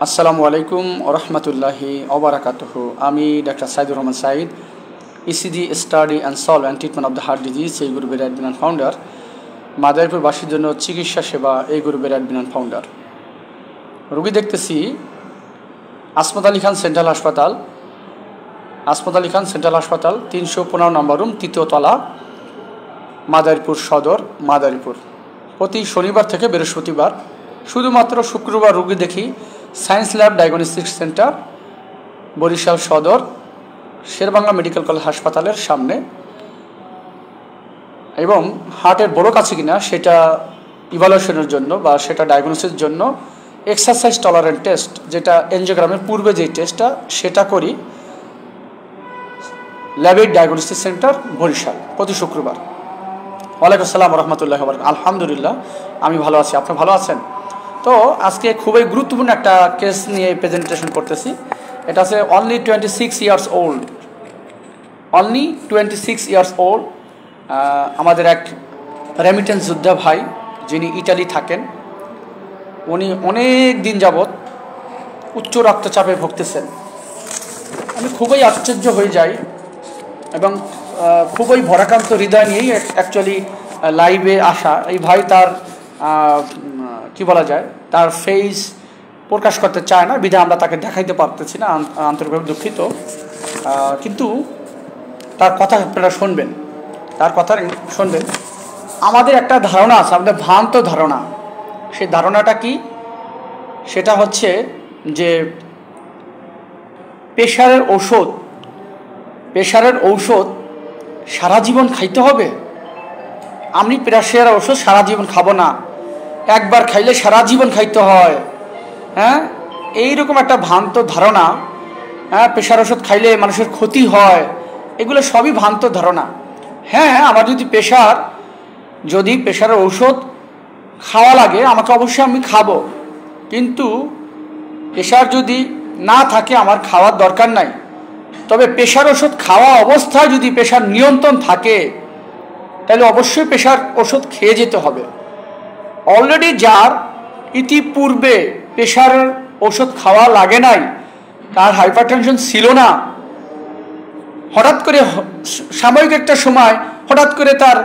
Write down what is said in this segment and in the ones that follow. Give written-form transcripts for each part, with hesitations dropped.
আসসালামু আলাইকুম ওরহমতুল্লাহি ওবারাকাতুহু। আমি doctor Saidur Rahman Sayeed, ECG study and solve and treatment of the heart disease এই গ্রুপের অ্যাডমিন অ্যান্ড ফাউন্ডার, মাদারীপুরবাসীর জন্য চিকিৎসা সেবা এই গ্রুপের অ্যাডমিন অ্যান্ড ফাউন্ডার। রোগী দেখতেছি আসমত আলী খান সেন্ট্রাল হাসপাতাল, 315 নম্বর রুম, 3য় তলা, মাদারীপুর সদর, মাদারীপুর। প্রতি শনিবার থেকে বৃহস্পতিবার, শুধুমাত্র শুক্রবার রোগী দেখি science lab diagnostic centre, Barishal Sadar, Sherebangla medical college হাসপাতালের সামনে। এবং হার্টের বড় কাছে কিনা সেটা ইভালুয়েশনের জন্য বা সেটা ডায়াগনোসিসের জন্য এক্সারসাইজ টলারেন্ট টেস্ট, যেটা এনজিওগ্রামের পূর্বে যে টেস্টটা সেটা করি ল্যাবের ডায়াগনস্টিক সেন্টার বরিশাল, প্রতি শুক্রবার। ওয়ালাইকুম আসসালাম রহমতুল্লাহ। আলহামদুলিল্লাহ, আমি ভালো আছি। আপনি ভালো আছেন? তো আজকে খুবই গুরুত্বপূর্ণ একটা কেস নিয়ে প্রেজেন্টেশন করতেছি। এটা আছে অনলি 26 ইয়ার্স ওল্ড, আমাদের এক রেমিটেন্স যোদ্ধা ভাই, যিনি ইটালি থাকেন। উনি অনেক দিন যাবৎ উচ্চ রক্তচাপে ভুগতেছেন। আমি খুবই আশ্চর্য হয়ে যাই এবং খুবই ভরাক্রান্ত হৃদয় নিয়েই অ্যাকচুয়ালি লাইভে আসা। এই ভাই তার কি বলা যায়, তার ফেস প্রকাশ করতে চায় না, বিধায় আমরা তাকে দেখাইতে পারতেছি না, আন্তরিকভাবে দুঃখিত। কিন্তু তার কথা আপনারা শুনবেন, আমাদের একটা ধারণা আছে, আমাদের ভ্রান্ত ধারণা। সেই ধারণাটা কি? সেটা হচ্ছে যে প্রেশারের ঔষধ সারা জীবন খাইতে হবে। আমি প্রেশারের ওষুধ সারা জীবন খাবো না, একবার খাইলে সারা জীবন খাইতে হয়। হ্যাঁ, এইরকম একটা ভ্রান্ত ধারণা। হ্যাঁ, প্রেশার ওষুধ খাইলে মানুষের ক্ষতি হয়, এগুলো সবই ভ্রান্ত ধারণা। হ্যাঁ, আমার যদি প্রেশারের ঔষধ খাওয়া লাগে, আমাকে অবশ্যই আমি খাবো, কিন্তু প্রেশার যদি না থাকে আমার খাওয়ার দরকার নাই। তবে প্রেশার ওষুধ খাওয়া অবস্থায় যদি প্রেশার নিয়ন্ত্রণ থাকে, তাহলে অবশ্যই প্রেশার ওষুধ খেয়ে যেতে হবে। অলরেডি যার ইতিপূর্বে প্রেশারের ওষুধ খাওয়া লাগে নাই, তার হাইপারটেনশন ছিল না, হঠাৎ করে সাময়িক একটা সময় হঠাৎ করে তার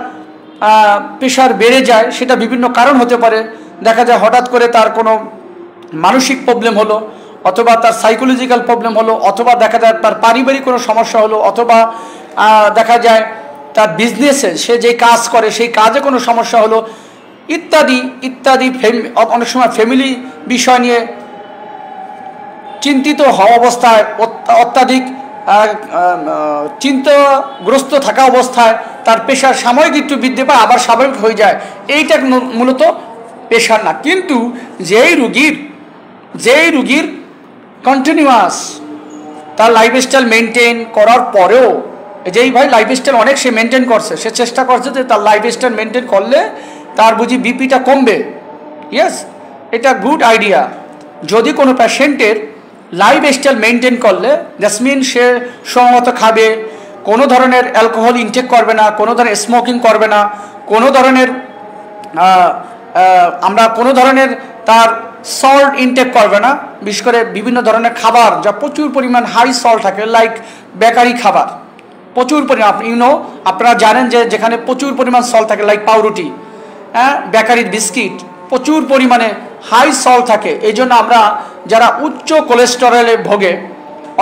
প্রেশার বেড়ে যায়, সেটা বিভিন্ন কারণ হতে পারে। দেখা যায় হঠাৎ করে তার কোনো মানসিক প্রবলেম হলো, অথবা তার সাইকোলজিক্যাল প্রবলেম হলো, অথবা দেখা যায় তার পারিবারিক কোনো সমস্যা হলো, অথবা দেখা যায় তার বিজনেসে সে যে কাজ করে সেই কাজে কোনো সমস্যা হলো, ইত্যাদি ইত্যাদি। অনেক সময় ফ্যামিলি বিষয় নিয়ে চিন্তিত হওয়া অবস্থায়, অত্যাধিক চিন্তাগ্রস্ত থাকা অবস্থায় তার প্রেশার সাময়িক একটু বৃদ্ধি পায়, আবার স্বাভাবিক হয়ে যায়। এইটা মূলত প্রেশার না। কিন্তু যেই রুগীর কন্টিনিউয়াস তার লাইফস্টাইল মেনটেন করার পরেও, যেই ভাই লাইফস্টাইল অনেক সে মেনটেন করছে, সে চেষ্টা করছে যে তার লাইফস্টাইল মেনটেন করলে তার বুঝি বিপিটা কমবে। ইয়েস, এটা গুড আইডিয়া। যদি কোনো পেশেন্টের লাইফস্টাইল মেনটেন করলে, দ্যাটস মিন সে সময়মতো খাবে, কোনো ধরনের অ্যালকোহল ইনটেক করবে না, কোনো ধরনের স্মোকিং করবে না, কোনো ধরনের তার সল্ট ইনটেক করবে না, বিশেষ করে বিভিন্ন ধরনের খাবার যা প্রচুর পরিমাণ হাই সল্ট থাকে, লাইক বেকারি খাবার প্রচুর পরিমাণ, আপনারা জানেন যে যেখানে প্রচুর পরিমাণ সল্ট থাকে, লাইক পাউরুটি, হ্যাঁ, বেকারির বিস্কিট প্রচুর পরিমাণে হাই সল্ট থাকে। এই জন্য আমরা যারা উচ্চ কোলেস্টেরলে ভোগে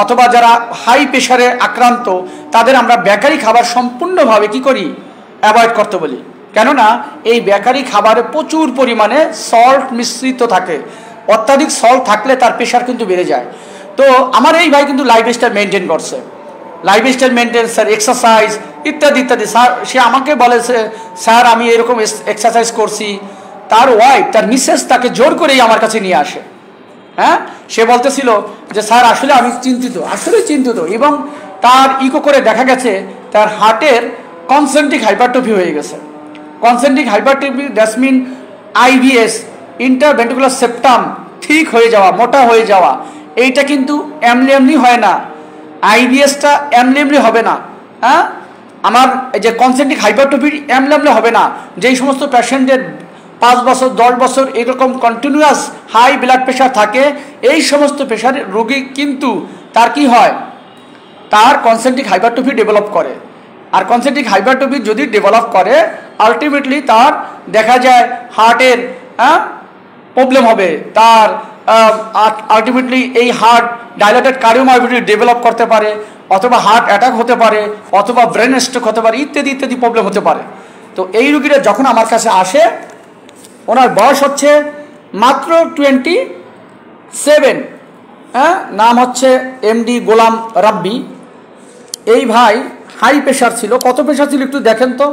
অথবা যারা হাই প্রেশারে আক্রান্ত, তাদের আমরা বেকারি খাবার সম্পূর্ণভাবে কি করি, অ্যাভয়েড করতে বলি। কেননা এই বেকারি খাবারে প্রচুর পরিমাণে সল্ট মিশ্রিত থাকে। অত্যাধিক সল্ট থাকলে তার প্রেশার কিন্তু বেড়ে যায়। তো আমার এই ভাই কিন্তু লাইফস্টাইল মেনটেন করছে, লাইফস্টাইল মেনটেন, স্যার এক্সারসাইজ ইত্যাদি ইত্যাদি। সে আমাকে বলেছে, স্যার আমি এরকম এক্সারসাইজ করছি। তার ওয়াইফ, তার মিসেস তাকে জোর করেই আমার কাছে নিয়ে আসে। হ্যাঁ, সে বলতেছিল যে স্যার আসলে আমি চিন্তিত, এবং তার ইকো করে দেখা গেছে তার হার্টের কনসেন্ট্রিক হাইপারট্রফি হয়ে গেছে। Concentric hypertrophy that's mean IVS, interventricular septum ঠিক হয়ে যাওয়া, মোটা হয়ে যাওয়া। এইটা কিন্তু এমনি হয় না, আইভিএসটা এমনি হবে না। হ্যাঁ, আমার যে কনসেন্ট্রিক হাইপারট্রফি এমনি হবে না। যেই সমস্ত পেশেন্টের 5 বছর 10 বছর এরকম কন্টিনিউয়াস হাই ব্লাড প্রেশার থাকে, এই সমস্ত প্রেশারের রোগী কিন্তু তার কি হয়, তার কনসেন্ট্রিক হাইপারট্রফি ডেভেলপ করে। আর কনসেন্ট্রিক হাইপারট্রফি যদি ডেভেলপ করে আলটিমেটলি তার দেখা যায় হার্টের প্রবলেম হবে, তার আলটিমেটলি এই হার্ট ডাইলেটেড কার্ডিওমায়োপ্যাথি ডেভেলপ করতে পারে, অথবা হার্ট অ্যাটাক হতে পারে, অথবা ব্রেন স্ট্রোক হতে পারে, ইত্যাদি ইত্যাদি প্রবলেম হতে পারে। তো এই রোগীরা যখন আমার কাছে আসে, ওনার বয়স হচ্ছে মাত্র 27, নাম হচ্ছে এমডি গোলাম রাব্বি। এই ভাই হাই প্রেশার ছিল, কত প্রেশার ছিল একটু দেখেন তো,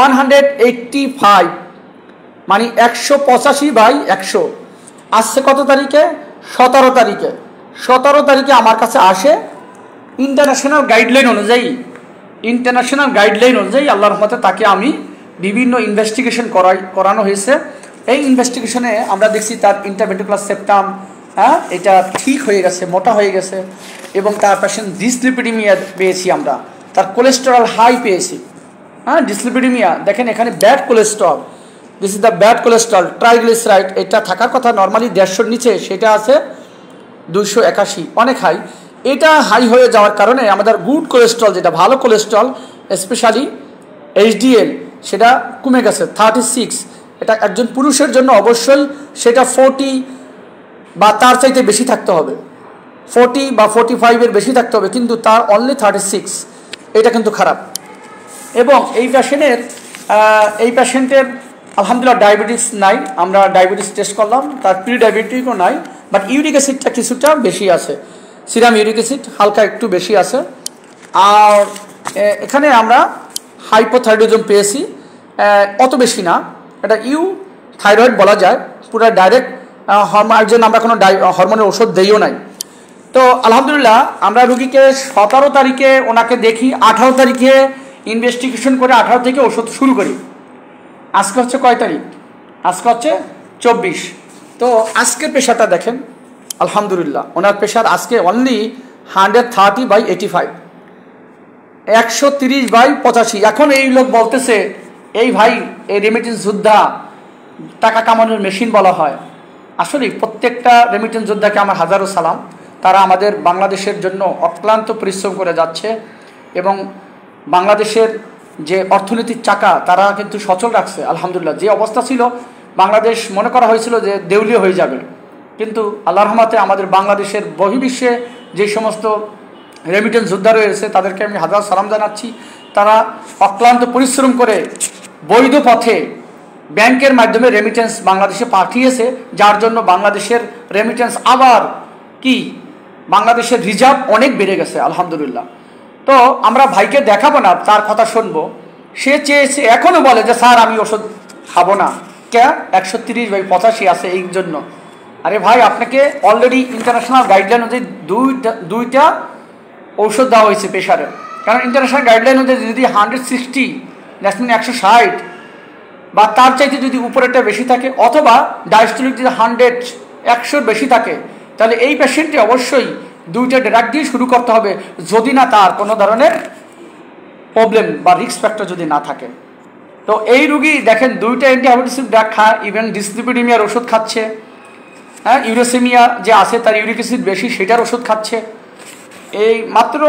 185, মানে 185/100। আসছে কত তারিখে? 17 তারিখে। 17 তারিখে আমার কাছে আসে। ইন্টারন্যাশনাল গাইডলাইন অনুযায়ী আল্লাহর রহমতে তাকে আমি বিভিন্ন ইনভেস্টিগেশন করানো হয়েছে। এই ইনভেস্টিগেশনে আমরা দেখছি তার ইন্টারভেন্ট্রিকুলার সেপ্টাম এটা ঠিক হয়ে গেছে, মোটা হয়ে গেছে, এবং তার পেশেন্ট ডিসলিপিডিমিয়া পেয়েছি আমরা, তার কোলেস্টেরল হাই পেয়েছি। ডিসলিপিডিমিয়া দেখেন এখানে bad cholesterol, this is the bad cholesterol. Triglyceride এটা থাকার কথা নর্মালি 150-র নিচে, সেটা আছে 281, অনেক হাই। এটা হাই হয়ে যাওয়ার কারণে আমাদের গুড কোলেস্ট্রল, যেটা ভালো কোলেস্ট্রল স্পেশালি এইচডিএল, সেটা কমে গেছে 36। এটা একজন পুরুষের জন্য অবশ্যই সেটা 40 বা তার চাইতে বেশি থাকতে হবে, 40 বা 45-এর বেশি থাকতে হবে, কিন্তু তার অনলি 36। এটা কিন্তু খারাপ। এবং এই পেশেন্টের আলহামদুলিল্লাহ ডায়াবেটিস নাই, আমরা ডায়াবেটিস টেস্ট করলাম, তার প্রি ডায়াবেটিকও নাই, বাট ইউরিক অ্যাসিডটা কিছুটা বেশি আছে, সিরাম ইউরিক অ্যাসিড হালকা একটু বেশি আছে। আর এখানে আমরা হাইপোথাইরয়েডিজম পেয়েছি, অত বেশি না, এটা থাইরয়েড বলা যায়, পুরো ডাইরেক্ট হরমোনের জন্য আমরা কোনো হরমোনের ওষুধ দিইও নাই। তো আলহামদুলিল্লাহ আমরা রুগীকে 17 তারিখে ওনাকে দেখি, 18 তারিখে ইনভেস্টিগেশন করে 18 থেকে ওষুধ শুরু করি। আজকে হচ্ছে কয় তারিখ? আজকে হচ্ছে 24। তো আজকের প্রেশারটা দেখেন, আলহামদুলিল্লাহ ওনার প্রেশার আজকে অনলি 130/85, 130/85। এখন এই লোক বলতেছে, এই ভাই এই রেমিটেন্স যোদ্ধা টাকা কামানোর মেশিন বলা হয়। আসলে প্রত্যেকটা রেমিটেন্স যোদ্ধাকে আমার হাজারো সালাম, তারা আমাদের বাংলাদেশের জন্য অক্লান্ত পরিশ্রম করে যাচ্ছে, এবং বাংলাদেশের যে অর্থনীতির চাকা তারা কিন্তু সচল রাখছে আলহামদুলিল্লাহ। যে অবস্থা ছিল বাংলাদেশ মনে করা হয়েছিল যে দেউলিয়া হয়ে যাবে, কিন্তু আল্লাহর রহমতে আমাদের বাংলাদেশের বহির্বিশ্বে যে সমস্ত রেমিটেন্স যোদ্ধা রয়েছে তাদেরকে আমি হাজার সালাম জানাচ্ছি। তারা অক্লান্ত পরিশ্রম করে বৈধ পথে ব্যাংকের মাধ্যমে রেমিটেন্স বাংলাদেশে পাঠিয়েছে, যার জন্য বাংলাদেশের রেমিটেন্স আবার কি বাংলাদেশের রিজার্ভ অনেক বেড়ে গেছে আলহামদুলিল্লাহ। তো আমরা ভাইকে দেখাবো না, তার কথা শুনবো। সে চেয়েছে, এখনও বলে যে স্যার আমি ওষুধ খাবো না, কে 130/85 আছে এই জন্য। আরে ভাই, আপনাকে অলরেডি ইন্টারন্যাশনাল গাইডলাইন অনুযায়ী দুইটা ঔষধ দেওয়া হয়েছে প্রেশারের। কারণ ইন্টারন্যাশনাল গাইডলাইন অনুযায়ী যদি 160 দ্যাটস মিন 160 বা তার চাইতে যদি উপরেরটা বেশি থাকে, অথবা ডায়াস্টোলিক যদি 100-100 বেশি থাকে, তাহলে এই পেশেন্টটি অবশ্যই দুইটা ড্রাগ দিয়ে শুরু করতে হবে, যদি না তার কোনো ধরনের প্রবলেম বা রিস্ক ফ্যাক্টর যদি না থাকে। তো এই রুগী দেখেন দুইটা অ্যান্টিহাইপারটেনসিভ ড্রাগ খায়, ইভেন ডিসলিপিডিমিয়ার ওষুধ খাচ্ছে, ইউরেসেমিয়া যে আছে তার ইউরিক অ্যাসিড বেশি, সেটার ওষুধ খাচ্ছে। এই মাত্র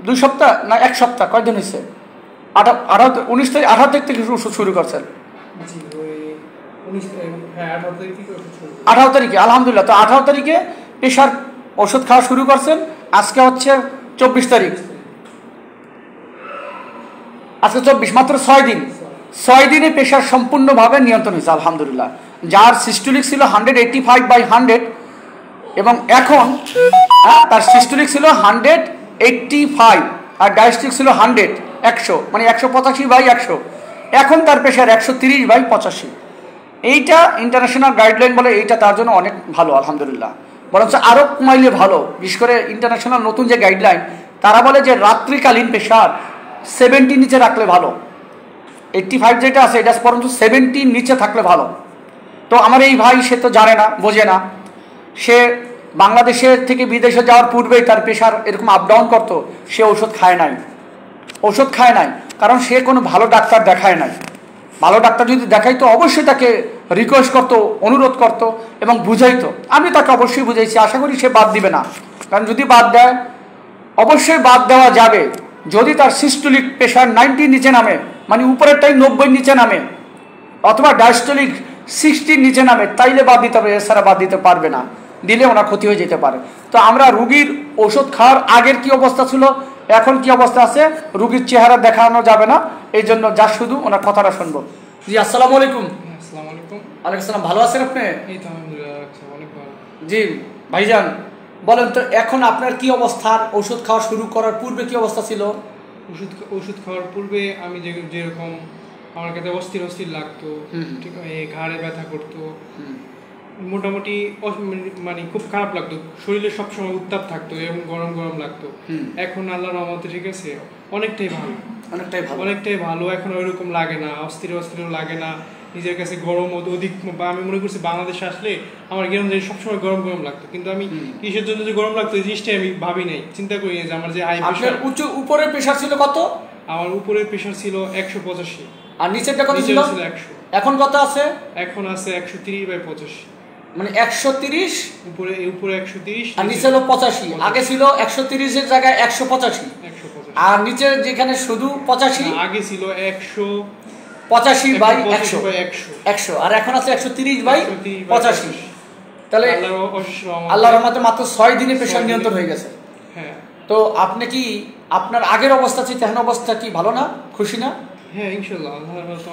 2 সপ্তাহ না 1 সপ্তাহ, কয়দিন হয়েছে? 18 তারিখ থেকে ওষুধ শুরু করছেন। 18 তারিখে আলহামদুলিল্লাহ। তো 18 তারিখে প্রেশার ওষুধ খাওয়া শুরু করছেন, আজকে হচ্ছে 24 তারিখ, আজকে 24, মাত্র 6 দিন। 6 দিনে প্রেশার সম্পূর্ণভাবে নিয়ন্ত্রণ হয়েছে আলহামদুলিল্লাহ। যার সিস্টোলিক ছিল 185/100 এবং এখন তার সিস্টোলিক ছিল 185 আর ডায়াস্টোলিক ছিল 100 মানে 185/100। এখন তার প্রেশার 130/85। এইটা ইন্টারন্যাশনাল গাইডলাইন বলে এইটা তার জন্য অনেক ভালো আলহামদুলিল্লাহ, বরঞ্চ আরও কমাইলে ভালো। বিশেষ করে ইন্টারন্যাশনাল নতুন যে গাইডলাইন, তারা বলে যে রাত্রিকালীন প্রেশার 70 নিচে রাখলে ভালো। 85 যেটা আছে এটা বরঞ্চ 70 নিচে থাকলে ভালো। তো আমার এই ভাই সে তো জানে না, বোঝে না, সে বাংলাদেশের থেকে বিদেশে যাওয়ার পূর্বেই তার প্রেশার এরকম আপ ডাউন করতো, সে ওষুধ খায় নাই, কারণ সে কোনো ভালো ডাক্তার দেখায় নাই। ভালো ডাক্তার যদি দেখাইতো অবশ্যই তাকে রিকোয়েস্ট করতো, অনুরোধ করতো এবং বুঝাইতো। আমি তাকে অবশ্যই বুঝাইছি, আশা করি সে বাদ দিবে না। কারণ যদি বাদ দেয়, অবশ্যই বাদ দেওয়া যাবে যদি তার সিস্টোলিক প্রেশার 90 নিচে নামে, মানে উপরেরটাই 90 নিচে নামে, অথবা ডায়াস্টোলিক 60 নিচে নামে, তাইলে বাদ দিতে হবে, এছাড়া বাদ দিতে পারবে না। দিলে ওনার ক্ষতি হয়ে যেতে পারে। তো আমরা রুগীর ওষুধ খাওয়ার আগের কি অবস্থা ছিল, এখন কি অবস্থা আছে, রুগীর চেহারা দেখানো যাবে না, এই জন্য যা শুধু ওনার কথাটা শুনবো। জি আসসালামু আলাইকুম। আসসালামু আলাইকুম। ওয়ালাইকুম আসসালাম। ভালো আছেন আপনি? এই তো আলহামদুলিল্লাহ, অনেক ভালো। জি ভাইজান, বলেন তো এখন আপনার কি অবস্থা, ওষুধ খাওয়া শুরু করার পূর্বে কি অবস্থা ছিল? ওষুধ খাওয়ার পূর্বে আমি যেরকম আমার কাছে অস্থির লাগতো, ঠিক ঘাড়ে ব্যথা করতো, মোটামুটি মানে খুব খারাপ লাগতো, শরীরে সবসময় উত্তাপ থাকতো এবং গরম গরম লাগতো। এখন আল্লাহর রহমতে ঠিক আছে, অনেকটাই ভালো। এখন ওইরকম লাগে না, অস্থির লাগে না, নিজের কাছে গরম অধিক। আমি মনে করছি বাংলাদেশে আসলে আমার গরম সবসময় গরম লাগতো, কিন্তু আমি কিসের জন্য যে গরম লাগতো এই জিনিসটাই আমি ভাবি নাই, চিন্তা করি যে আমার যে হাই প্রেশার। উপরের প্রেশার ছিল কত? আমার উপরের প্রেশার ছিল 185। আর নিচেরটা কত ছিল? 100। এখন কত আছে? এখন আছে 130/85, মানে 130 উপরে 130 আর নিচে হলো 85। আগে ছিল 130 এর জায়গায় 185, আর নিচে যেখানে শুধু 85, আগে ছিল 185/100, আর এখন আছে 130/85। তাহলে আল্লাহর রহমতে মাত্র 6 দিনে প্রেশার নিয়ন্ত্রণ হয়ে গেছে। হ্যাঁ। তো আপনি কি আপনার আগের অবস্থা চেয়ে এখন অবস্থা কি ভালো না, খুশি না? হ্যাঁ ইনশাআল্লাহ।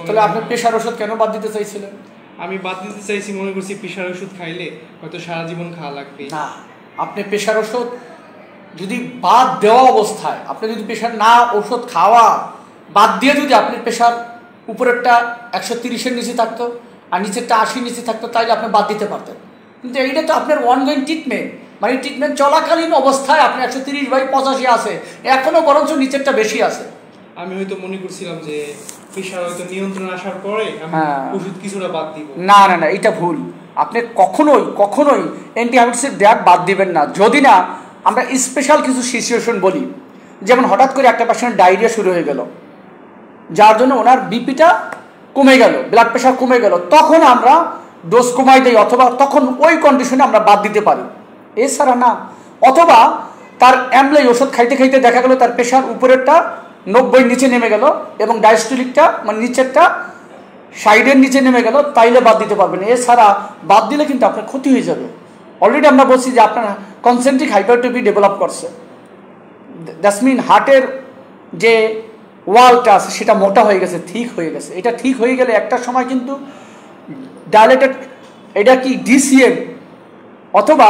তাহলে আপনি প্রেশার ওষুধ কেন বাদ দিতে চাইছিলেন? আমি বাদ দিতে চাইছি, মনে করছি প্রেশার ওষুধ খাইলে হয়তো সারা জীবন খাওয়া লাগবে। না, আপনি প্রেশার ওষুধ যদি বাদ দেওয়া অবস্থায়, আপনি যদি প্রেশার না ওষুধ খাওয়া বাদ দিয়ে যদি আপনি প্রেশার উপরেরটা 130-এর নিচে থাকতো আর নিচেরটা 80 নিচে থাকতো, তাইলে আপনি বাদ দিতে পারতেন। কিন্তু এইটা তো আপনার অনগোয়িং ট্রিটমেন্ট, মানে ট্রিটমেন্ট চলাকালীন অবস্থায় আপনি 130/85 আছে, এখনো বরঞ্চ নিচেরটা বেশি আছে। আমি হয়তো মনে করছিলাম যে প্রেশার হয়তো নিয়ন্ত্রণ আসার পরে আমি ওষুধ কিছুটা বাদ দিব। না, এটা ভুল। আপনি কখনোই অ্যান্টিবায়োটিক্সের ড্রাগ বাদ দিবেন না, যদি না আমরা স্পেশাল কিছু সিচুয়েশন বলি। যেমন হঠাৎ করে একটা পেশেন্টের ডায়রিয়া শুরু হয়ে গেল, যার জন্য ওনার বিপিটা কমে গেল, ব্লাড প্রেশার কমে গেল, তখন আমরা ডোজ কমাই দিই, অথবা তখন ওই কন্ডিশনে আমরা বাদ দিতে পারি, এছাড়া না। অথবা তার অ্যামলাই ওষুধ খাইতে দেখা গেল তার প্রেশার উপরেরটা 90 নিচে নেমে গেল এবং ডায়াস্টোলিকটা মানে নিচেরটা সাইডের নিচে নেমে গেল, তাইলে বাদ দিতে পারবেন। এছাড়া বাদ দিলে কিন্তু আপনার ক্ষতি হয়ে যাবে। অলরেডি আমরা বলছি যে আপনার কনসেন্ট্রিক হাইপারট্রফি ডেভেলপ করছে, দ্যাটস মিন হার্টের যে ওয়ালটা আছে সেটা মোটা হয়ে গেছে, ঠিক হয়ে গেছে। এটা ঠিক হয়ে গেলে একটা সময় কিন্তু ডায়ালেটেড, এটা কি ডিসিএম অথবা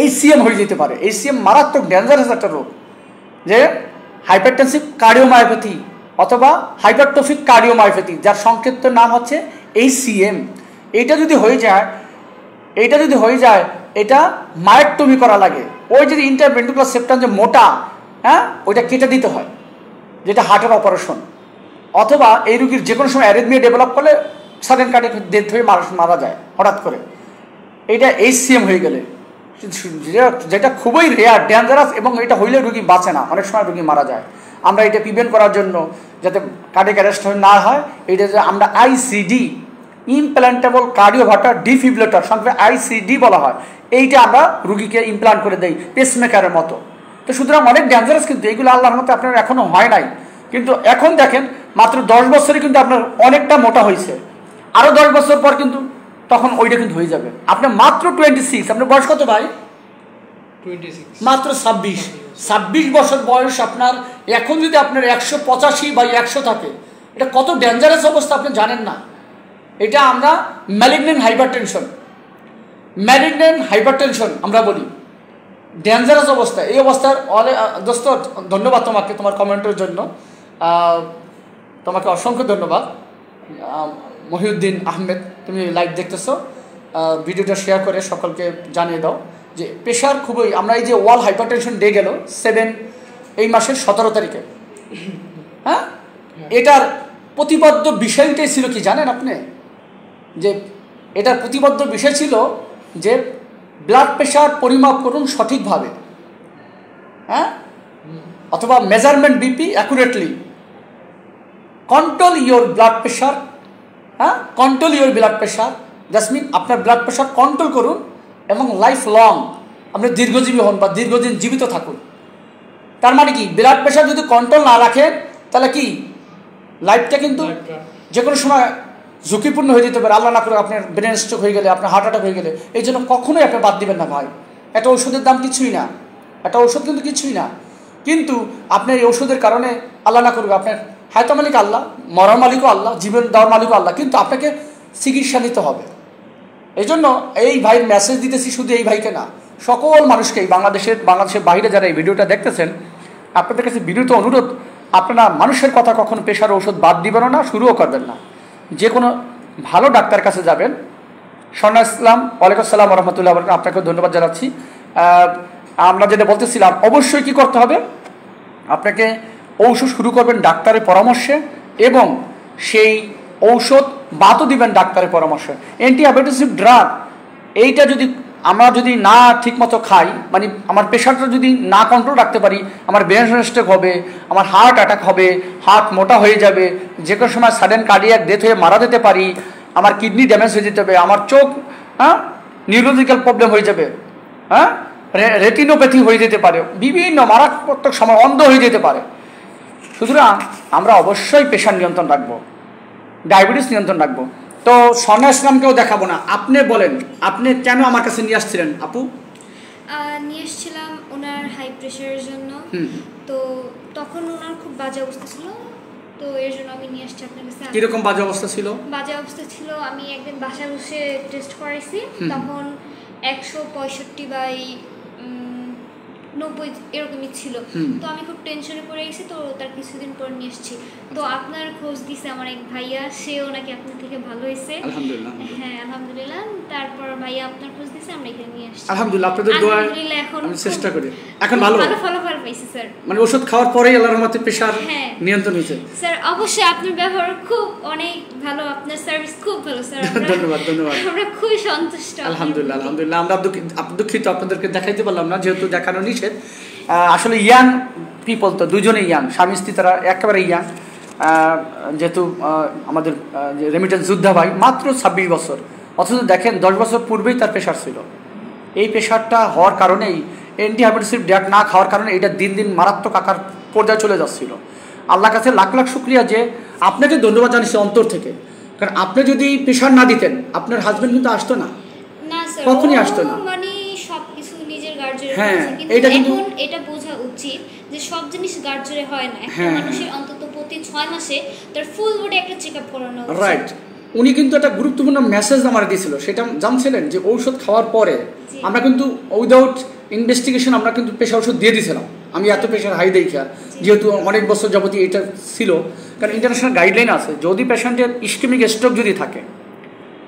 এইচসিএম হয়ে যেতে পারে। এইচসিএম মারাত্মক ডেঞ্জারাস একটা রোগ, যে হাইপারটেনসিভ কার্ডিওমায়োপ্যাথি অথবা হাইপারট্রফিক কার্ডিওমায়োপ্যাথি, যার সংক্ষিপ্ত নাম হচ্ছে এইচসিএম। এটা যদি হয়ে যায় এটা মায়োক্টমি করা লাগে। ওই যদি ইন্টারভেন্ট্রিকুলার সেপ্টাম যে মোটা, হ্যাঁ, ওইটা কেটে দিতে হয়, যেটা হার্টের অপারেশন। অথবা এই রোগীর যে কোনো সময় অ্যারিথমিয়া ডেভেলপ করলে সাডেন কার্ডিয়াক ডেথ হয়ে মারা যায় হঠাৎ করে। এটা এইচসিএম হয়ে গেলে, যেটা খুবই রেয়ার, ডেঞ্জারাস, এবং এটা হইলে রোগী বাঁচে না, অনেক সময় রোগী মারা যায়। আমরা এটা প্রিভেন্ট করার জন্য, যাতে কার্ডিয়াক অ্যারেস্ট না হয়, এটা যে আমরা আইসিডি, ইমপ্ল্যান্টেবল কার্ডিওভার্টার ডিফিব্রিলেটর, সংক্ষেপে আইসিডি বলা হয়, এইটা আমরা রুগীকে ইমপ্লান্ট করে দেই পেসমেকারের মতো। তো সুতরাং অনেক ডেঞ্জারাস, কিন্তু এইগুলো আল্লাহর মতো আপনার এখনো হয় নাই। কিন্তু এখন দেখেন মাত্র 10 বছরে কিন্তু আপনার অনেকটা মোটা হয়েছে, আরো 10 বছর পর কিন্তু তখন ওইটা কিন্তু হয়ে যাবে। আপনার মাত্র 26, আপনার বয়স কত ভাই? 26, মাত্র 26 বছর বয়স আপনার। এখন যদি আপনার 185/100 থাকে, এটা কত ডেঞ্জারাস অবস্থা আপনি জানেন না। এটা আমরা ম্যালিগন্যান্ট হাইপারটেনশন আমরা বলি, ডেঞ্জারাস অবস্থা। এই অবস্থার দোস্ত, ধন্যবাদ তোমাকে তোমার কমেন্টের জন্য, তোমাকে অসংখ্য ধন্যবাদ। মহিউদ্দিন আহমেদ, তুমি লাইভ দেখতেছো, ভিডিওটা শেয়ার করে সকলকে জানিয়ে দাও যে প্রেশার খুবই, আমরা এই যে ওয়ার্ল্ড হাইপারটেনশন ডে গেল 7 এই মাসের 17 তারিখে, হ্যাঁ, এটার প্রতিপাদ্য বিষয়টাই ছিল কি জানেন আপনি? যে এটার প্রতিপাদ্য বিষয় ছিল যে ব্লাড প্রেশার পরিমাপ করুন সঠিকভাবে, হ্যাঁ, অথবা measurement BP accurately, control your blood pressure হ্যাঁ, control your blood pressure. Jasmine, আপনার ব্লাড প্রেশার কন্ট্রোল করুন এবং লাইফ লং আপনি দীর্ঘজীবী হন বা দীর্ঘদিন জীবিত থাকুন। তার মানে কি, ব্লাড প্রেশার যদি কন্ট্রোল না রাখেন তাহলে কি লাইফটা কিন্তু যে কোনো সময় ঝুঁকিপূর্ণ হয়ে যেতে পারে। আল্লাহ না করে আপনার ব্রেন স্ট্রোক হয়ে গেলে, আপনার হার্ট অ্যাটাক হয়ে গেলে, এই জন্য কখনোই আপনি বাদ দিবেন না ভাই। একটা ওষুধের দাম কিছুই না, একটা ওষুধ কিন্তু কিছুই না, কিন্তু আপনার এই ওষুধের কারণে আল্লাহ না করবে আপনার হায়াত মালিক আল্লাহ, মরার মালিকও আল্লাহ, জীবন দেওয়ার মালিকও আল্লাহ, কিন্তু আপনাকে চিকিৎসা নিতে হবে। এই জন্য এই ভাইয়ের মেসেজ দিতেছি, শুধু এই ভাইকে না, সকল মানুষকেই, বাংলাদেশের বাইরে যারা এই ভিডিওটা দেখতেছেন, আপনাদের কাছে বিনীত অনুরোধ, আপনারা মানুষের কথা কখনো প্রেশার ওষুধ বাদ দিবেন না, শুরুও করবেন না। যে কোনো ভালো ডাক্তার কাছে যাবেন। স্বর্ণা ইসলাম, ওয়ালাইকুম আসসালাম রহমতুল্লাহ, আপনাকে ধন্যবাদ জানাচ্ছি। আমরা যেটা বলতেছিলাম, অবশ্যই কি করতে হবে, আপনাকে ঔষধ শুরু করবেন ডাক্তারের পরামর্শে, এবং সেই ঔষধ বাদও দিবেন ডাক্তারের পরামর্শে। অ্যান্টিবায়োটিক ড্রাগ এইটা যদি আমরা যদি না ঠিকমতো খাই, মানে আমার প্রেশারটা যদি না কন্ট্রোল রাখতে পারি, আমার ব্রেন স্ট্রোক হবে, আমার হার্ট অ্যাটাক হবে, হার্ট মোটা হয়ে যাবে, যে কোনো সময় সাডেন কার্ডিয়াক ডেথ হয়ে মারা যেতে পারি, আমার কিডনি ড্যামেজ হয়ে যেতে হবে, আমার চোখ নিউরোলজিক্যাল প্রবলেম হয়ে যাবে, রেটিনোপ্যাথি হয়ে যেতে পারে, বিভিন্ন মারাত্মক সময় অন্ধ হয়ে যেতে পারে। সুতরাং আমরা অবশ্যই প্রেশার নিয়ন্ত্রণ রাখবো, ডায়াবেটিস নিয়ন্ত্রণ রাখবো। তো স্বর্ণা ইসলামকেও দেখাবো না, আপনি বলেন আপনি কেন আমার কাছে নিয়ে আসছিলেন আপু? নিয়ে এসেছিলাম ওনার হাই প্রেশারের জন্য। তো তখন ওনার খুব বাজে অবস্থা ছিল, তো এর জন্য আমি নিয়ে আসছি আপনার কাছে। কিরকম বাজে অবস্থা ছিল? বাজে অবস্থা ছিল, আমি একদিন বাসায় বসে টেস্ট করাইছি, তখন 165/90 এরকমই ছিল। তো আমি খুব টেনশনে পড়ে গেছি, তো তার কিছুদিন পর নিয়ে এসেছি। তো আপনার খোঁজ দিছে আমার এক ভাইয়া, সেও নাকি আপনার থেকে ভালো হয়েছে। আলহামদুলিল্লাহ। হ্যাঁ আলহামদুলিল্লাহ। তারপর ভাইয়া আপনার খোঁজ দিছে, আমরা এখানে নিয়ে আসছি। আলহামদুলিল্লাহ, আপনাদের দোয়ায় আলহামদুলিল্লাহ এখন আমি চেষ্টা করি, এখন ভালো ফলাফল পাইছি স্যার। মানে ওষুধ খাওয়ার পরেই আল্লাহর রহমতে প্রেশার নিয়ন্ত্রণ হয়েছে। স্যার অবশ্যই আপনার ব্যবহার খুব অনেক ভালো, আপনার সার্ভিস খুব ভালো স্যার। ধন্যবাদ ধন্যবাদ, আমরা খুবই সন্তুষ্ট। আলহামদুলিল্লাহ আলহামদুলিল্লাহ। আমরা দুঃখিত আপনাদেরকে দেখাইতে পারলাম না, যেহেতু দেখানো নিষেধ। আসলে ইয়াং পিপল তো, দুজনেই ইয়াং, স্বামী স্ত্রী তারা একেবারে ইয়াং। যেহেতু আমাদের রেমিটেন্স যোদ্ধা ভাই মাত্র 26 বছর, অথচ দেখেন 10 বছর পূর্বেই তার প্রেশার ছিল। এই প্রেশারটা হওয়ার কারণেই, অ্যান্টিবায়োটিক ড্রাগ না খাওয়ার কারণে এটা দিন দিন মারাত্মক আকার পর্যায়ে চলে যাচ্ছিল। আল্লাহর কাছে লাখ লাখ শুক্রিয়া যে আপনাকে ধন্যবাদ জানিয়েছি অন্তর থেকে, কারণ আপনি যদি প্রেশার না দিতেন আপনার হাজবেন্ড কিন্তু আসতো না, কখনই আসতো না। মানে সবকিছু নিজের গার্জের, হ্যাঁ এটা কিন্তু এটা বোঝা উচিত যে সব জিনিস গার্জেরে হয় না। একটা মানুষের অন্তত প্রতি 6 মাসে তার ফুল বডি একটা চেকআপ করানো উচিত। রাইট। উনি কিন্তু একটা গুরুত্বপূর্ণ মেসেজ আমার দিয়েছিল, সেটা জানছিলেন যে ঔষধ খাওয়ার পরে আমরা কিন্তু উইদাউট ইনভেস্টিগেশন আমরা কিন্তু প্রেশার ওষুধ দিয়ে দিয়েছিলাম। আমি এত প্রেশার হাই দেখা, যেহেতু অনেক বছর যাবতীয় এটা ছিল, কারণ ইন্টারন্যাশনাল গাইডলাইন আছে, যদি পেশেন্টের ইস্কেমিক স্ট্রোক যদি থাকে,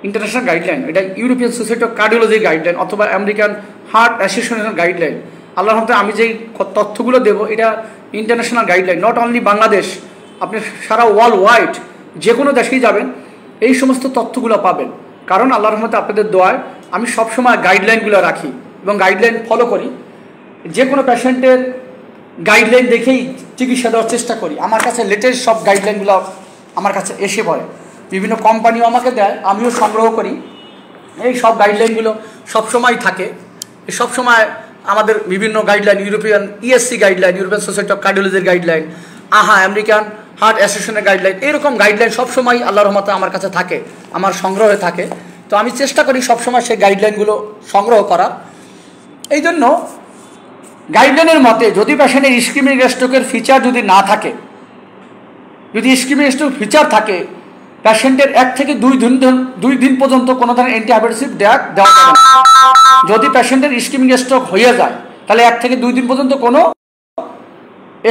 ইন্টারন্যাশনাল গাইডলাইন, এটা European society of cardiology guideline অথবা আমেরিকান হার্ট অ্যাসোসিয়েশনের গাইডলাইন। আল্লাহর রহমতে আমি যেই তথ্যগুলো দেবো এটা international guideline, not only Bangladesh, আপনি সারা ওয়ার্ল্ড ওয়াইড যে কোনো দেশেই যাবেন এই সমস্ত তথ্যগুলো পাবেন। কারণ আল্লাহর রহমতে আপনাদের দোয়ায় আমি সবসময় গাইডলাইনগুলো রাখি এবং গাইডলাইন ফলো করি। যে কোনো পেশেন্টের গাইডলাইন দেখেই চিকিৎসা দেওয়ার চেষ্টা করি। আমার কাছে লেটেস্ট সব গাইডলাইনগুলো আমার কাছে এসে পড়ে, বিভিন্ন কোম্পানিও আমাকে দেয়, আমিও সংগ্রহ করি। এই সব গাইডলাইনগুলো সবসময় থাকে, সবসময় আমাদের বিভিন্ন guideline, European ESC guideline, European society of কার্ডিওলজির গাইডলাইন, আমেরিকান হার্ট অ্যাসোসিয়েশনের গাইডলাইন, এরকম গাইডলাইন সবসময় আল্লাহর রহমতে আমার কাছে থাকে, আমার সংগ্রহে থাকে। তো আমি চেষ্টা করি সবসময় সেই গাইডলাইনগুলো সংগ্রহ করার। এই জন্য গাইডলাইনের মতে যদি পেশেন্টের ইস্কেমিক স্ট্রোকের ফিচার যদি না থাকে, যদি ইস্কেমিক স্ট্রোক ফিচার থাকে, পেশেন্টের 1 থেকে 2 দিন পর্যন্ত কোনো ধরনের অ্যান্টিবায়োটিক ড্রাগ দেওয়া যাবে না। যদি পেশেন্টের ইস্কেমিক স্ট্রোক হয়ে যায় তাহলে 1 থেকে 2 দিন পর্যন্ত কোনো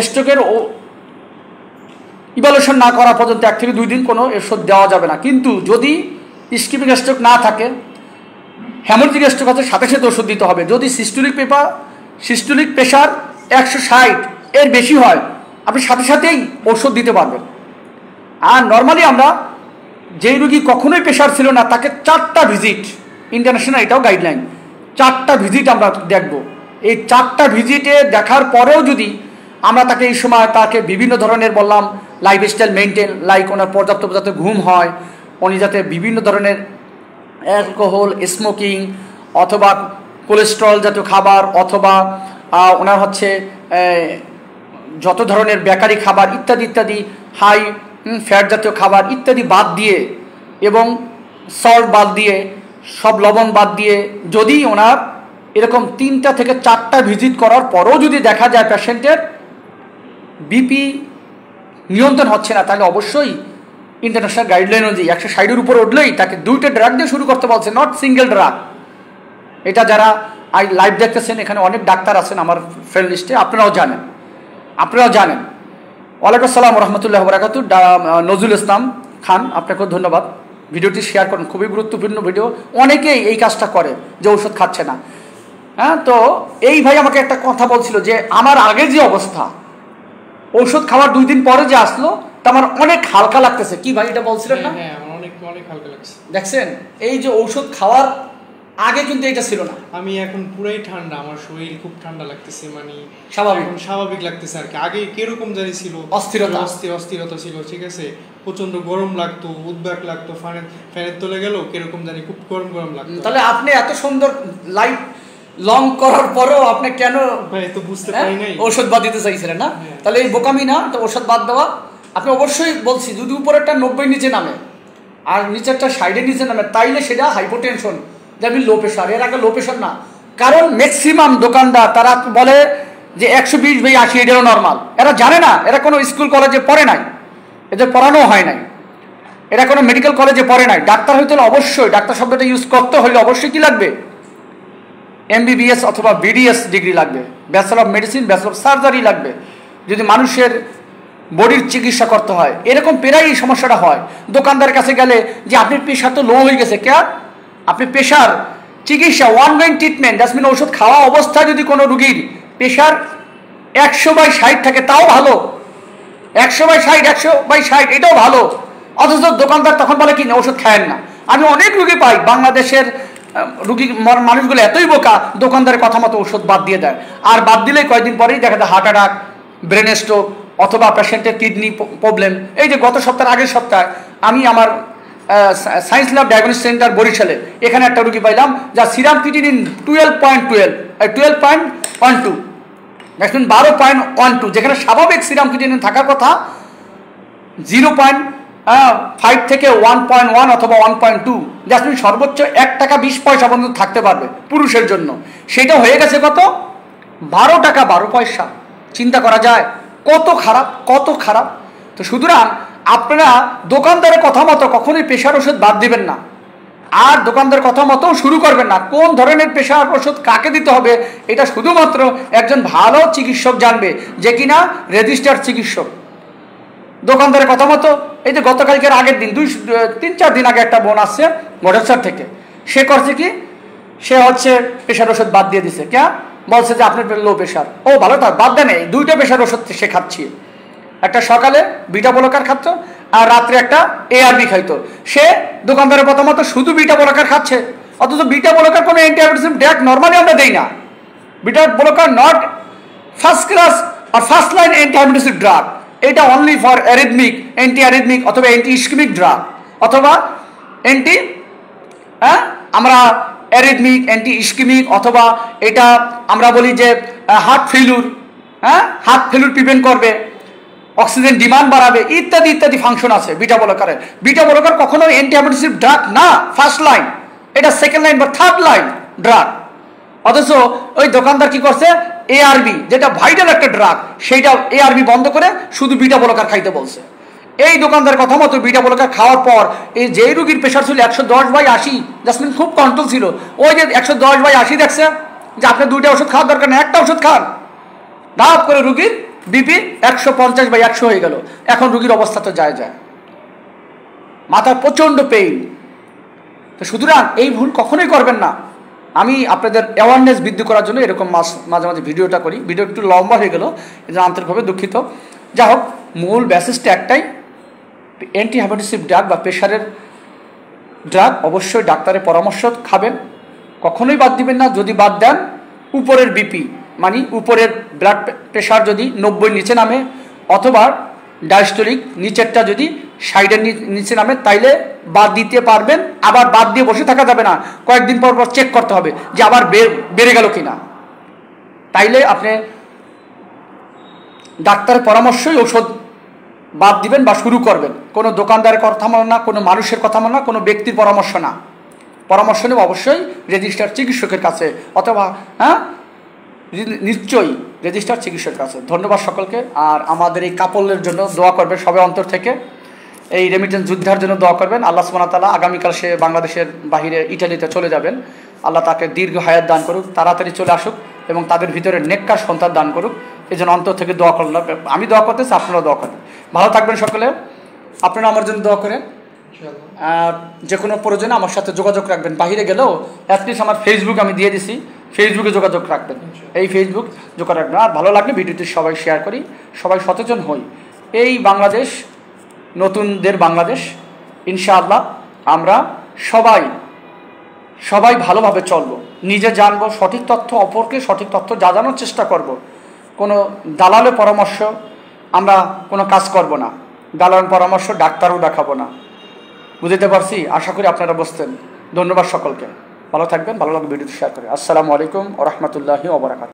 স্ট্রোকের ইভালুয়েশন না করা পর্যন্ত 1 থেকে 2 দিন কোনো ওষুধ দেওয়া যাবে না। কিন্তু যদি ইস্কেমিক স্ট্রোক না থাকে, হেমোরেজিক স্ট্রোক আছে, সাথে সাথে ওষুধ দিতে হবে। যদি সিস্টোলিক প্রেশার 160 এর বেশি হয়, আপনি সাথে সাথেই ওষুধ দিতে পারবেন। আর নর্মালি আমরা যেই রুগী কখনোই প্রেশার ছিল না তাকে 4টা ভিজিট, ইন্টারন্যাশনাল এটাও গাইডলাইন, 4টা ভিজিট আমরা দেখব। এই 4টা ভিজিটে দেখার পরেও যদি আমরা তাকে এই সময় তাকে বিভিন্ন ধরনের বললাম লাইফস্টাইল মেনটেন, লাইক ওনার পর্যাপ্ত ঘুম হয়, উনি যাতে বিভিন্ন ধরনের অ্যালকোহল, স্মোকিং অথবা কোলেস্ট্রল জাতীয় খাবার অথবা ওনার হচ্ছে যত ধরনের বেকারি খাবার ইত্যাদি ইত্যাদি, হাই ফ্যাট জাতীয় খাবার ইত্যাদি বাদ দিয়ে এবং সল্ট বাদ দিয়ে, সব লবণ বাদ দিয়ে, যদি ওনার এরকম 3টা থেকে 4টা ভিজিট করার পরও যদি দেখা যায় পেশেন্টের বিপি নিয়ন্ত্রণ হচ্ছে না, তাহলে অবশ্যই ইন্টারন্যাশনাল গাইডলাইন অনুযায়ী 160-এর উপর উঠলেই তাকে 2টা ড্রাগ দিয়ে শুরু করতে বলছে, নট সিঙ্গেল ড্রাগ। এটা যারা লাইভ দেখতেছেন, এখানে অনেক ডাক্তার আছেন আমার ফ্রেন্ড লিস্টে, আপনারাও জানেন। ওয়ালাইকুম আসসালাম রহমতুল্লাহ বরাকাতু। নজরুল ইসলাম খান, আপনাকেও ধন্যবাদ। ভিডিওটি শেয়ার করুন, খুবই গুরুত্বপূর্ণ ভিডিও। অনেকেই এই কাজটা করে যে ঔষধ খাচ্ছে না। হ্যাঁ, তো এই ভাই আমাকে একটা কথা বলছিল যে আমার আগে যে অবস্থা, ঔষধ খাওয়ার 2 দিন পরে যে আসলো, তা আমার অনেক হালকা লাগতেছে। কি ভাই এটা বলছিলেন না? হ্যাঁ, আমার অনেক হালকা লাগছে। দেখছেন, এই যে ঔষধ খাওয়ার আগে কিন্তু এটা ছিল না। আমি এখন পুরাই ঠান্ডা, আমার শরীর খুব ঠান্ডা লাগতেছে, মানে স্বাভাবিক লাগতেছে আর কি। আগে কিরকম জানি ছিল, অস্থিরতা ছিল, ঠিক আছে, প্রচন্ড গরম লাগতো, উদ্বেগ লাগতো, ফ্যানের তলে গেল কিরকম জানি খুব গরম লাগতো। তাহলে আপনি এত সুন্দর লাইফ লং করার পরেও আপনি কেন ভাই তো বুঝতে পারি নাই ঔষধ বাদ দিতে চাইছিলেন না? তাহলে এই বোকামি না, তো ঔষধ বাদ দেওয়া। আপনি অবশ্যই বলছি, যদি উপরেরটা 90 নিচে নামে আর নিচেরটা 60-এর নিচে নামে, তাইলে সেটা হাইপোটেনশন, যেমন লো প্রেশার। এর আগে লো প্রেশার না, কারণ ম্যাক্সিমাম দোকানদার তারা বলে যে 120/80 এটাও নর্মাল। এরা জানে না, এরা কোনো স্কুল কলেজে পড়ে নাই, এদের পড়ানো হয় নাই, এরা কোনো মেডিকেল কলেজে পড়ে নাই। ডাক্তার হইতে হলে অবশ্যই, ডাক্তার শব্দটা ইউজ করতে হলে অবশ্যই কি লাগবে? MBBS অথবা BDS ডিগ্রি লাগবে, bachelor of medicine, bachelor of surgery লাগবে, যদি মানুষের বডির চিকিৎসা করতে হয়। এরকম প্রায়ই সমস্যাটা হয়। দোকানদারের কাছে গেলে যে আপনার প্রেশার তো লো হয়ে গেছে, কে আপনি প্রেশার চিকিৎসা অনগোয়িং ট্রিটমেন্ট, দ্যাটস মিন ওষুধ খাওয়া অবস্থায় যদি কোনো রুগীর প্রেশার 100/60 থাকে, তাও ভালো। 100/60, 100/60 এটাও ভালো। অথচ দোকানদার তখন বলে কি না, ওষুধ খায়েন না। আমি অনেক রুগী পাই, বাংলাদেশের রুগী মানুষগুলো এতই বোকা, দোকানদারের কথা মতো ওষুধ বাদ দিয়ে দেয়। আর বাদ দিলেই কয়েকদিন পরেই দেখা যায় হার্ট অ্যাটাক, ব্রেন স্ট্রোক অথবা পেশেন্টের কিডনি প্রবলেম। এই যে গত সপ্তাহের আগের সপ্তাহে আমি আমার সায়েন্স ল্যাব ডায়াগনোস্টিক সেন্টার বরিশালে এখানে একটা রুগী পাইলাম যার সিরাম ক্রিয়েটিনিন 12.12 দেখুন 12.12, যেখানে স্বাভাবিক সিরাম ক্রিয়েটিনিন থাকার কথা 0.5 থেকে 1.1 অথবা 1.2, যার সর্বোচ্চ 1 টাকা 20 পয়সা পর্যন্ত থাকতে পারবে পুরুষের জন্য। সেটা হয়ে গেছে কত? 12 টাকা 12 পয়সা। চিন্তা করা যায় কত খারাপ। তো সুতরাং আপনারা দোকানদারের কথা মতো কখনোই প্রেশার ওষুধ বাদ দিবেন না, আর দোকানদারের কথা মতো শুরু করবেন না। কোন ধরনের প্রেশার ওষুধ কাকে দিতে হবে এটা শুধুমাত্র একজন ভালো চিকিৎসক জানবে, যে কিনা রেজিস্টার্ড চিকিৎসক। দোকানদারের কথা মতো, এই যে গতকালকের আগের দিন 3-4 দিন আগে একটা বোন আসছে মডেলসার থেকে, সে করছে কি, সে হচ্ছে প্রেশার ওষুধ বাদ দিয়ে দিছে। কে বলছে যে আপনার লো প্রেশার, ও ভালো, তার বাদ দেয় নেই, 2টা প্রেশার ওষুধ সে খাচ্ছি, একটা সকালে বিটা ব্লকার খাচ্ছ আর রাত্রে একটা ARB খাইতো। সে দোকানদারের কথা মতো শুধু বিটা ব্লকার খাচ্ছে, অথচ বিটা ব্লকার কোনো অ্যান্টিবায়োটিক ড্রাগ নর্মালি আমরা দেই না। Beta blocker not first class আর ফার্স্ট লাইন অ্যান্টিবায়োটিক ড্রাগ, এটা only for arrhythmic, anti arrhythmic অথবা অ্যান্টি ইস্কেমিক ড্রাগ, অথবা আমরা অ্যারিথমিক, অ্যান্টি ইস্কেমিক, অথবা এটা আমরা বলি যে হার্ট ফেলুর প্রিভেন্ট করবে, অক্সিজেন ডিমান্ড বাড়াবে, ইত্যাদি ইত্যাদি ফাংশন আছে বিটা ব্লকারের। বিটা ব্লকার কখনো অ্যান্টিবায়োটিক ড্রাগ না ফার্স্ট লাইন, এটা সেকেন্ড লাইন বা থার্ড লাইন ড্রাগ। অথচ ওই দোকানদার কি করছে, ARB যেটা ভাইটাল একটা ড্রাগ, সেইটা ARB বন্ধ করে শুধু বিটা ব্লকার খাইতে বলছে। এই দোকানদার কথা মতো বিটা ব্লকার খাওয়ার পর এই যে রুগীর প্রেশার ছিল 110/80, জাসমিন খুব কন্ট্রোল ছিল, ওই যে 110/80 দেখছে যে আপনি 2টা ওষুধ খাওয়ার দরকার নেই, একটা ওষুধ খান, ধাপ করে রুগীর বিপি 150/100 হয়ে গেল। এখন রুগীর অবস্থা তো যায়, মাথার প্রচণ্ড পেইন। তো সুতরাং এই ভুল কখনোই করবেন না। আমি আপনাদের অ্যাওয়ারনেস বৃদ্ধি করার জন্য এরকম মাঝে মাঝে ভিডিওটা করি। ভিডিও একটু লম্বা হয়ে গেল, এটা আন্তরিকভাবে দুঃখিত। যা হোক, মূল ব্যাসিসটা একটাই, অ্যান্টিহাইপারটেনসিভ ড্রাগ বা প্রেশারের ড্রাগ অবশ্যই ডাক্তারের পরামর্শ খাবেন, কখনোই বাদ দিবেন না। যদি বাদ দেন, উপরের বিপি মানে উপরের ব্লাড প্রেশার যদি 90 নিচে নামে, অথবা ডায়াস্টোলিক নিচেরটা যদি সাইডের নিচে নামে তাইলে বাদ দিতে পারবেন। আবার বাদ দিয়ে বসে থাকা যাবে না, কয়েকদিন পর পর চেক করতে হবে যে আবার বেড়ে গেল কিনা। তাইলে আপনি ডাক্তারের পরামর্শই ওষুধ বাদ দিবেন বা শুরু করবেন। কোনো দোকানদারের কথা মনে না, কোনো মানুষের কথা মনে না, কোনো ব্যক্তির পরামর্শ না। পরামর্শ নেব অবশ্যই রেজিস্টার চিকিৎসকের কাছে, অথবা নিশ্চয়ই রেজিস্টার চিকিৎসকের কাছে। ধন্যবাদ সকলকে। আর আমাদের এই কাপলের জন্য দোয়া করবেন সবাই অন্তর থেকে, এই রেমিটেন্স যোদ্ধার জন্য দোয়া করবেন। আল্লাহ সুবহানাহু ওয়া তাআলা আগামীকাল সে বাংলাদেশের বাহিরে ইটালিতে চলে যাবেন, আল্লাহ তাকে দীর্ঘ হায়াত দান করুক, তাড়াতাড়ি চলে আসুক এবং তাদের ভিতরে নেককার সন্তান দান করুক। এই জন্য অন্তর থেকে দোয়া করলাম। আমি দোয়া করতেছি, আপনারাও দোয়া করবেন। ভালো থাকবেন সকলে, আপনারা আমার জন্য দোয়া করেন। আর যে কোনো প্রয়োজনে আমার সাথে যোগাযোগ রাখবেন। বাহিরে গেলেও অ্যাটলিস্ট আমার ফেসবুক আমি দিয়ে দিছি, ফেসবুকে যোগাযোগ রাখবেন, এই ফেসবুক যোগাযোগ রাখবেন। আর ভালো লাগলে ভিডিওটি সবাই শেয়ার করি, সবাই সচেতন হই। এই বাংলাদেশ নতুনদের বাংলাদেশ, ইনশাআল্লাহ আমরা সবাই ভালোভাবে চলব, নিজে জানবো সঠিক তথ্য, অপরকে সঠিক তথ্য জানানোর চেষ্টা করব। কোনো দালালের পরামর্শ আমরা কোনো কাজ করব না, দালালের পরামর্শ ডাক্তারও দেখাবো না। বুঝতে পারছি? আশা করি আপনারা বুঝতেন। ধন্যবাদ সকলকে, ভালো থাকবেন, ভালো লাগবে ভিডিওটি শেয়ার করে। আসসালামু আলাইকুম ওয়া রাহমাতুল্লাহি ওয়া বারাকাতুহু।